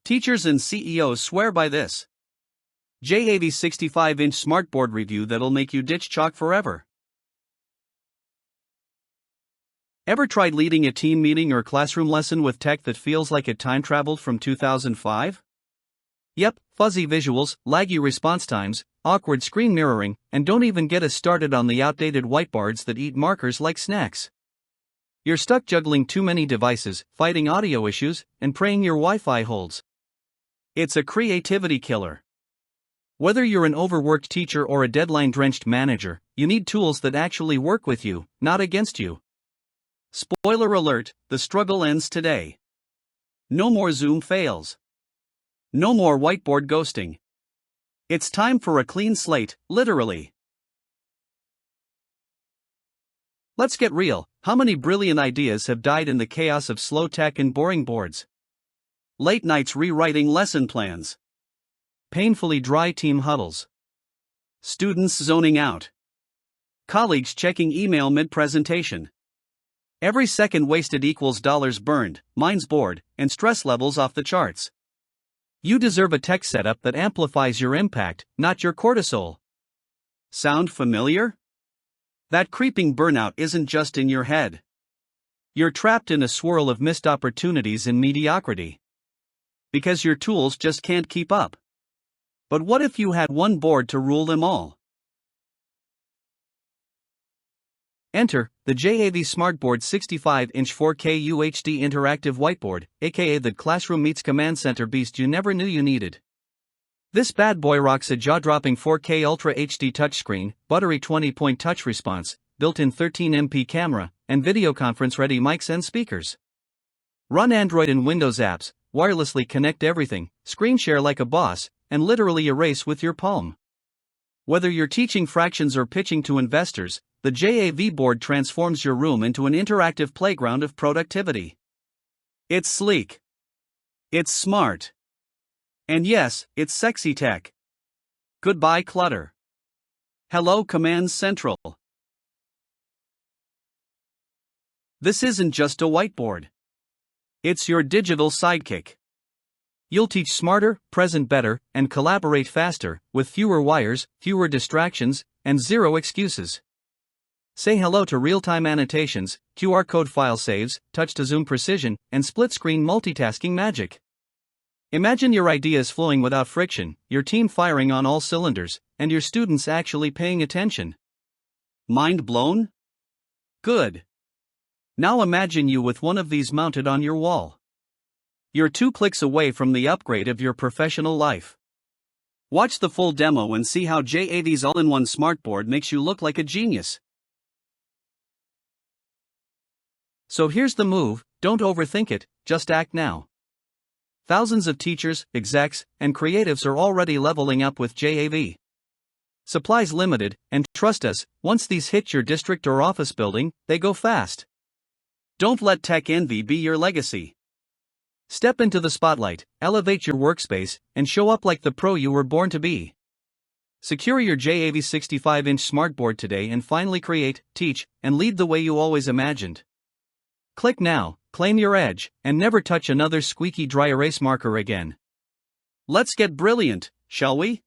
Teachers and CEOs swear by this. JAV 65-inch Smart Board review that'll make you ditch chalk forever. Ever tried leading a team meeting or classroom lesson with tech that feels like it time traveled from 2005? Yep, fuzzy visuals, laggy response times, awkward screen mirroring, and don't even get us started on the outdated whiteboards that eat markers like snacks. You're stuck juggling too many devices, fighting audio issues, and praying your Wi-Fi holds. It's a creativity killer. Whether you're an overworked teacher or a deadline-drenched manager, you need tools that actually work with you, not against you. Spoiler alert, the struggle ends today. No more Zoom fails. No more whiteboard ghosting. It's time for a clean slate, literally. Let's get real, how many brilliant ideas have died in the chaos of slow tech and boring boards? Late nights rewriting lesson plans. Painfully dry team huddles. Students zoning out. Colleagues checking email mid-presentation. Every second wasted equals dollars burned, minds bored, and stress levels off the charts. You deserve a tech setup that amplifies your impact, not your cortisol. Sound familiar? That creeping burnout isn't just in your head. You're trapped in a swirl of missed opportunities and mediocrity. Because your tools just can't keep up. But what if you had one board to rule them all? Enter the JAV Smart Board 65-inch 4K UHD Interactive Whiteboard, aka the classroom meets command center beast you never knew you needed. This bad boy rocks a jaw-dropping 4K Ultra HD touchscreen, buttery 20-point touch response, built-in 13MP camera, and video conference-ready mics and speakers. Run Android and Windows apps, wirelessly connect everything, screen share like a boss, and literally erase with your palm. Whether you're teaching fractions or pitching to investors, the JAV board transforms your room into an interactive playground of productivity. It's sleek. It's smart. And yes, it's sexy tech. Goodbye clutter. Hello Command Central. This isn't just a whiteboard. It's your digital sidekick. You'll teach smarter, present better, and collaborate faster, with fewer wires, fewer distractions, and zero excuses. Say hello to real-time annotations, QR code file saves, touch-to-zoom precision, and split-screen multitasking magic. Imagine your ideas flowing without friction, your team firing on all cylinders, and your students actually paying attention. Mind blown? Good. Now imagine you with one of these mounted on your wall. You're 2 clicks away from the upgrade of your professional life. Watch the full demo and see how JAV's all-in-one smartboard makes you look like a genius. So here's the move, don't overthink it, just act now. Thousands of teachers, execs, and creatives are already leveling up with JAV. Supplies limited, and trust us, once these hit your district or office building, they go fast. Don't let tech envy be your legacy. Step into the spotlight, elevate your workspace, and show up like the pro you were born to be. Secure your JAV 65-inch smartboard today and finally create, teach, and lead the way you always imagined. Click now, claim your edge, and never touch another squeaky dry erase marker again. Let's get brilliant, shall we?